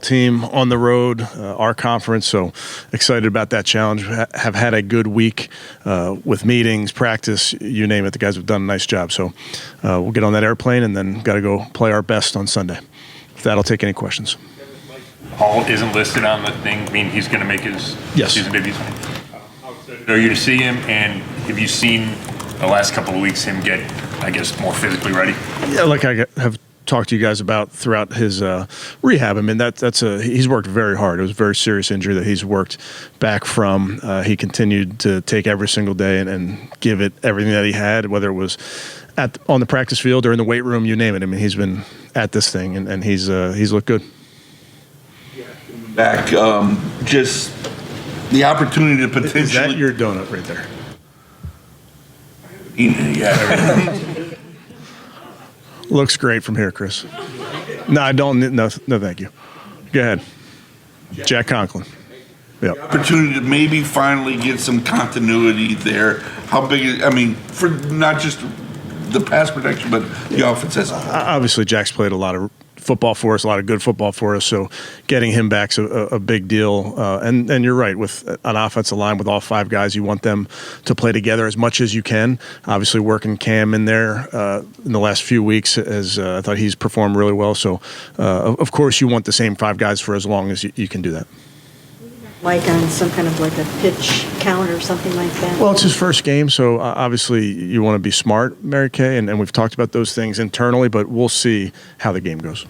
team on the road, our conference. So excited about that challenge. Have had a good week with meetings, practice, you name it. The guys have done a nice job. So we'll get on that airplane and then got to go play our best on Sunday. With that, I'll take any questions. Hall isn't listed on the thing. I mean, he's going to make his season debut. How excited are you to see him? And have you seen the last couple of weeks him get, I guess, more physically ready? Yeah, like I have talked to you guys about throughout his rehab. I mean, he's worked very hard. It was a very serious injury that he's worked back from. He continued to take every single day and give it everything that he had, whether it was on the practice field or in the weight room, you name it. I mean, he's been at this thing, and he's looked good. Back, just the opportunity to potentially. Is that your donut right there? Yeah. Looks great from here, Chris. No, I don't. No, thank you. Go ahead. Jack Conklin. Yep. The opportunity to maybe finally get some continuity there. How big? I mean, for not just the pass protection, but the offense as a whole. Obviously, Jack's played a lot of football for us, a lot of good football for us. So getting him back's a big deal. And you're right, with an offensive line with all five guys, you want them to play together as much as you can. Obviously, working Cam in there in the last few weeks, as I thought he's performed really well. So, of course, you want the same five guys for as long as you can do that. Like on some kind of like a pitch count or something like that? Well, it's his first game, so obviously you want to be smart, Mary Kay, and we've talked about those things internally, but we'll see how the game goes.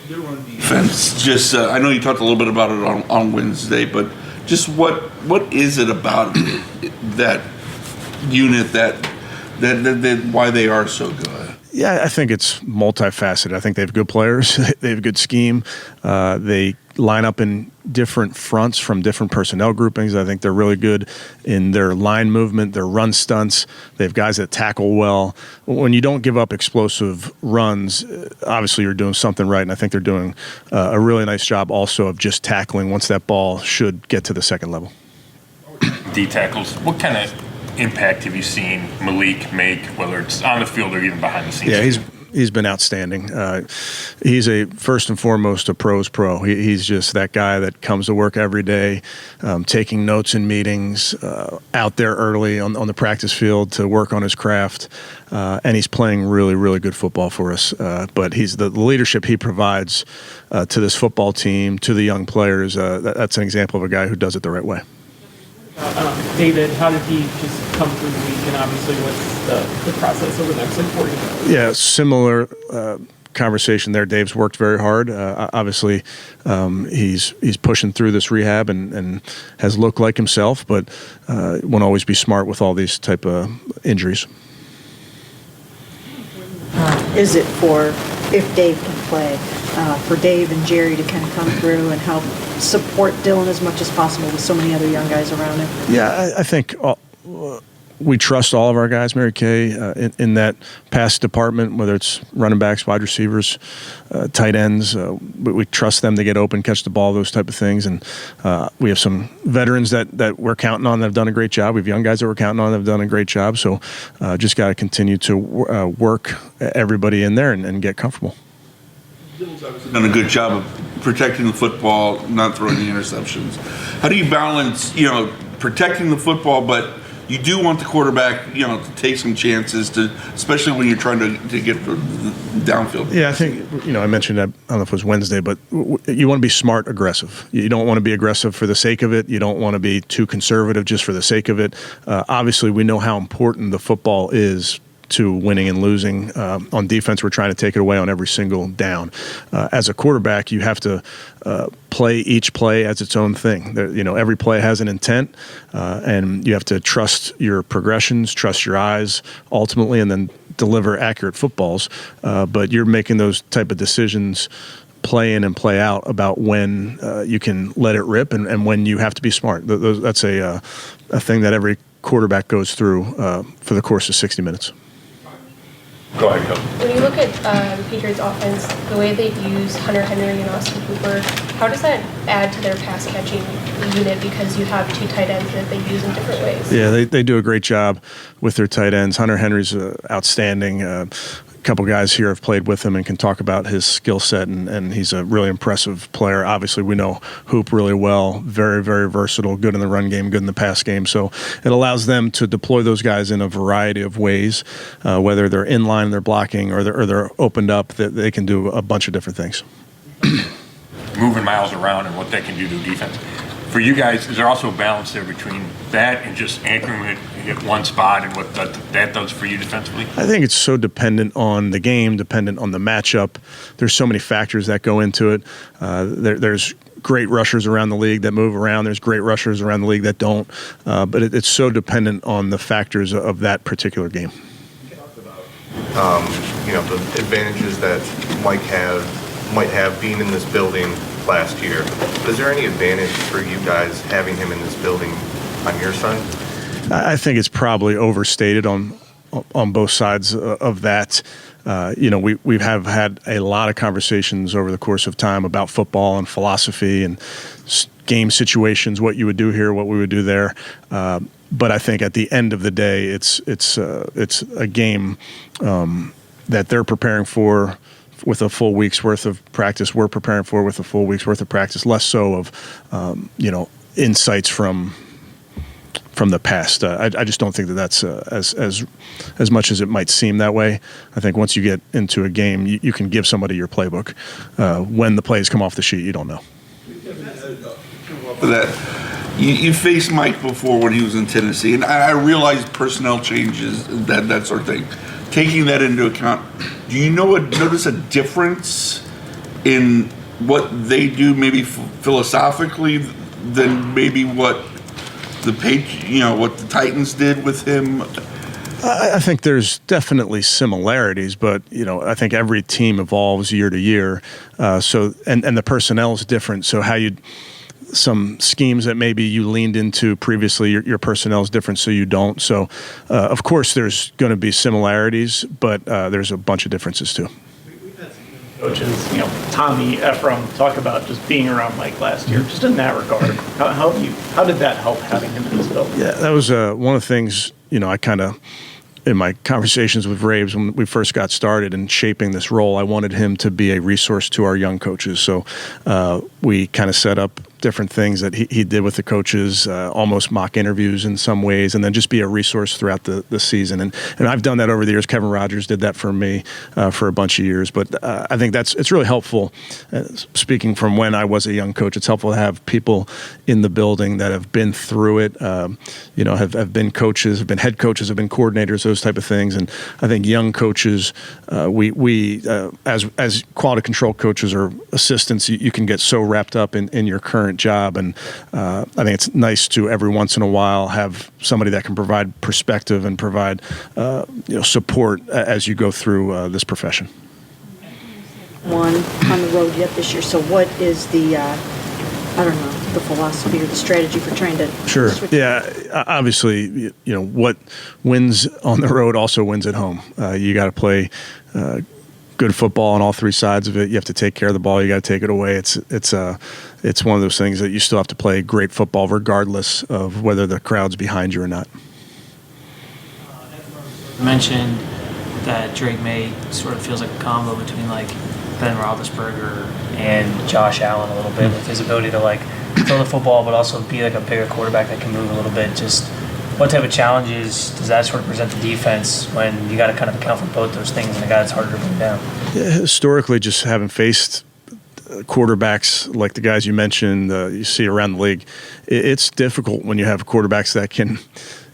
Defense, just I know you talked a little bit about it on Wednesday, but just what is it about that unit that why they are so good? Yeah, I think it's multifaceted. I think they have good players. They have a good scheme. They line up in different fronts from different personnel groupings. I think they're really good in their line movement, their run stunts. They have guys that tackle well. When you don't give up explosive runs, obviously you're doing something right, and I think they're doing a really nice job also of just tackling once that ball should get to the second level. D tackles, what kind of impact have you seen Malik make, whether it's on the field or even behind the scenes? Yeah, he's been outstanding. He's first and foremost a pro's pro. He's just that guy that comes to work every day, taking notes in meetings, out there early on the practice field to work on his craft, and he's playing really, really good football for us. But he's the leadership he provides to this football team, to the young players. That's an example of a guy who does it the right way. David, how did he just come through the week, and obviously what's the process over the next 4 years? Yeah, similar conversation there. Dave's worked very hard. Obviously, he's pushing through this rehab and has looked like himself, but want to always be smart with all these type of injuries. Is it for, if Dave can play, for Dave and Jerry to kind of come through and help support Dylan as much as possible with so many other young guys around him? Yeah, I think we trust all of our guys, Mary Kay, in that pass department, whether it's running backs, wide receivers, tight ends. We trust them to get open, catch the ball, those type of things. And we have some veterans that we're counting on that have done a great job. We have young guys that we're counting on that have done a great job. So just got to continue to work everybody in there and get comfortable. Dylan's obviously done a good job of protecting the football, not throwing the interceptions. How do you balance, protecting the football, but you do want the quarterback, to take some chances, especially when you're trying to get downfield? Yeah, I think, I mentioned that, I don't know if it was Wednesday, but you want to be smart, aggressive. You don't want to be aggressive for the sake of it. You don't want to be too conservative just for the sake of it. Obviously, we know how important the football is to winning and losing. On defense, we're trying to take it away on every single down. As a quarterback, you have to play each play as its own thing. Every play has an intent, and you have to trust your progressions, trust your eyes, ultimately, and then deliver accurate footballs. But you're making those type of decisions play in and play out about when you can let it rip and when you have to be smart. That's a thing that every quarterback goes through for the course of 60 minutes. Go ahead, Coach. When you look at the Patriots offense, the way they use Hunter Henry and Austin Hooper, how does that add to their pass catching unit, because you have two tight ends that they use in different ways? Yeah, they do a great job with their tight ends. Hunter Henry's outstanding. couple guys here have played with him and can talk about his skill set, and he's a really impressive player. Obviously, we know Hoop really well, very, very versatile, good in the run game, good in the pass game. So it allows them to deploy those guys in a variety of ways, whether they're in line, they're blocking, or they're opened up, that they can do a bunch of different things. Moving Myles around and what that can do to defense. For you guys, is there also a balance there between that and just anchoring it at one spot and what that does for you defensively? I think it's so dependent on the game, dependent on the matchup. There's so many factors that go into it. There's great rushers around the league that move around. There's great rushers around the league that don't. But it's so dependent on the factors of that particular game. The advantages that Mike might have being in this building last year. Is there any advantage for you guys having him in this building on your side? I think it's probably overstated on both sides of that. We have had a lot of conversations over the course of time about football and philosophy and game situations, what you would do here, what we would do there. But I think at the end of the day, it's a game that they're preparing for with a full week's worth of practice. We're preparing for with a full week's worth of practice, less so of insights from the past. I just don't think that's as much as it might seem that way. I think once you get into a game, you can give somebody your playbook. When the plays come off the sheet, you don't know. For that, you faced Mike before when he was in Tennessee, and I realize personnel changes, that sort of thing. Taking that into account, do you notice a difference in what they do, maybe philosophically, than maybe what what the Titans did with him? I think there's definitely similarities, but I think every team evolves year to year. So the personnel is different. So some schemes that maybe you leaned into previously, your personnel is different, so you don't. So, of course, there's going to be similarities, but there's a bunch of differences too. We've had some coaches, Tommy, Ephraim, talk about just being around Mike last year, just in that regard. How did that help having him in this building? Yeah, that was one of the things, I kind of, in my conversations with Raves when we first got started and shaping this role, I wanted him to be a resource to our young coaches. So we kind of set up different things that he did with the coaches, almost mock interviews in some ways, and then just be a resource throughout the season. And I've done that over the years. Kevin Rogers did that for me for a bunch of years. But I think it's really helpful. Speaking from when I was a young coach, it's helpful to have people in the building that have been through it, have been coaches, have been head coaches, have been coordinators, those type of things. And I think young coaches, we as quality control coaches or assistants, you can get so wrapped up in your current job, and I think it's nice to every once in a while have somebody that can provide perspective and provide support as you go through this profession. One on the road yet this year. So what is the the philosophy or the strategy for trying to Sure. Yeah. Obviously, what wins on the road also wins at home. You got to play good football on all three sides of it. You have to take care of the ball. You got to take it away. It's one of those things that you still have to play great football regardless of whether the crowd's behind you or not. You mentioned that Drake May sort of feels like a combo between Ben Roethlisberger and Josh Allen a little bit, with his ability to throw the football but also be a bigger quarterback that can move a little bit. Just what type of challenges does that sort of present the defense when you got to kind of account for both those things and a guy that's harder to bring down? Yeah, historically, just having faced quarterbacks like the guys you mentioned, you see around the league, it's difficult when you have quarterbacks that can,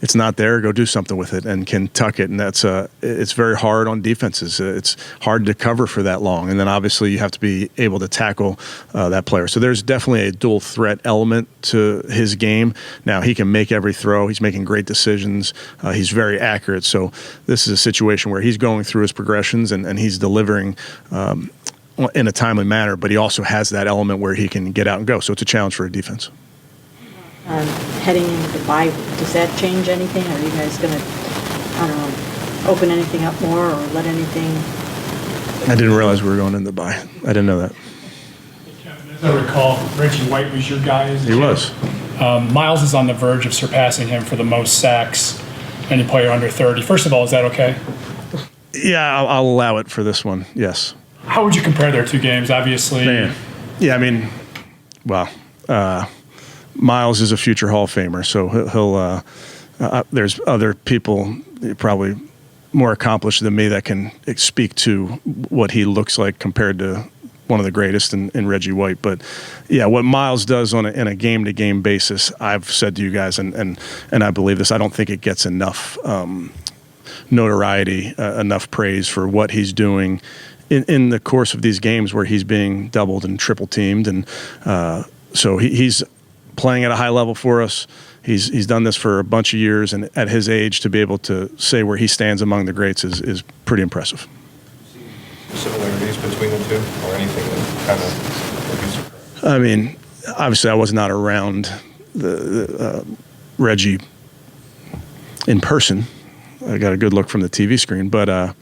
it's not there, go do something with it and can tuck it. And it's very hard on defenses. It's hard to cover for that long. And then obviously you have to be able to tackle that player. So there's definitely a dual threat element to his game. Now he can make every throw. He's making great decisions. He's very accurate. So this is a situation where he's going through his progressions and he's delivering in a timely manner, but he also has that element where he can get out and go. So it's a challenge for a defense. Heading into the bye, does that change anything? Are you guys going to, open anything up more or let anything? I didn't realize we were going into the bye. I didn't know that. As I recall, Reggie White was your guy. He was. Myles is on the verge of surpassing him for the most sacks any player under 30. First of all, is that okay? Yeah, I'll allow it for this one. Yes. How would you compare their two games? Obviously, Man. Yeah, I mean, well, Myles is a future Hall of Famer, so he'll there's other people probably more accomplished than me that can speak to what he looks like compared to one of the greatest in Reggie White. But yeah, what Myles does in a game-to-game basis, I've said to you guys, and I believe this, I don't think it gets enough notoriety, enough praise for what he's doing in the course of these games where he's being doubled and triple teamed. And so he's playing at a high level for us. He's done this for a bunch of years, and at his age to be able to say where he stands among the greats is pretty impressive. Similarities between the two, or anything that kind of would be surprising? I mean, obviously I was not around the Reggie in person. I got a good look from the TV screen, but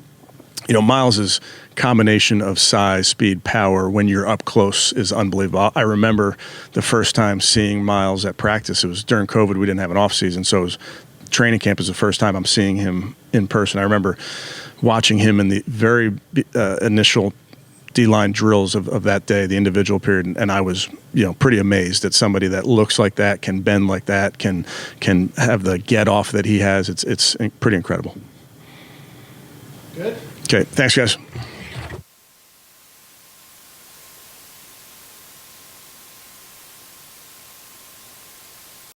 Myles' combination of size, speed, power when you're up close is unbelievable. I remember the first time seeing Myles at practice. It was during COVID. We didn't have an off season, so training camp is the first time I'm seeing him in person. I remember watching him in the very initial D-line drills of that day, the individual period, and I was pretty amazed at somebody that looks like that, can bend like that, can have the get off that he has. It's pretty incredible. good. Okay, thanks guys.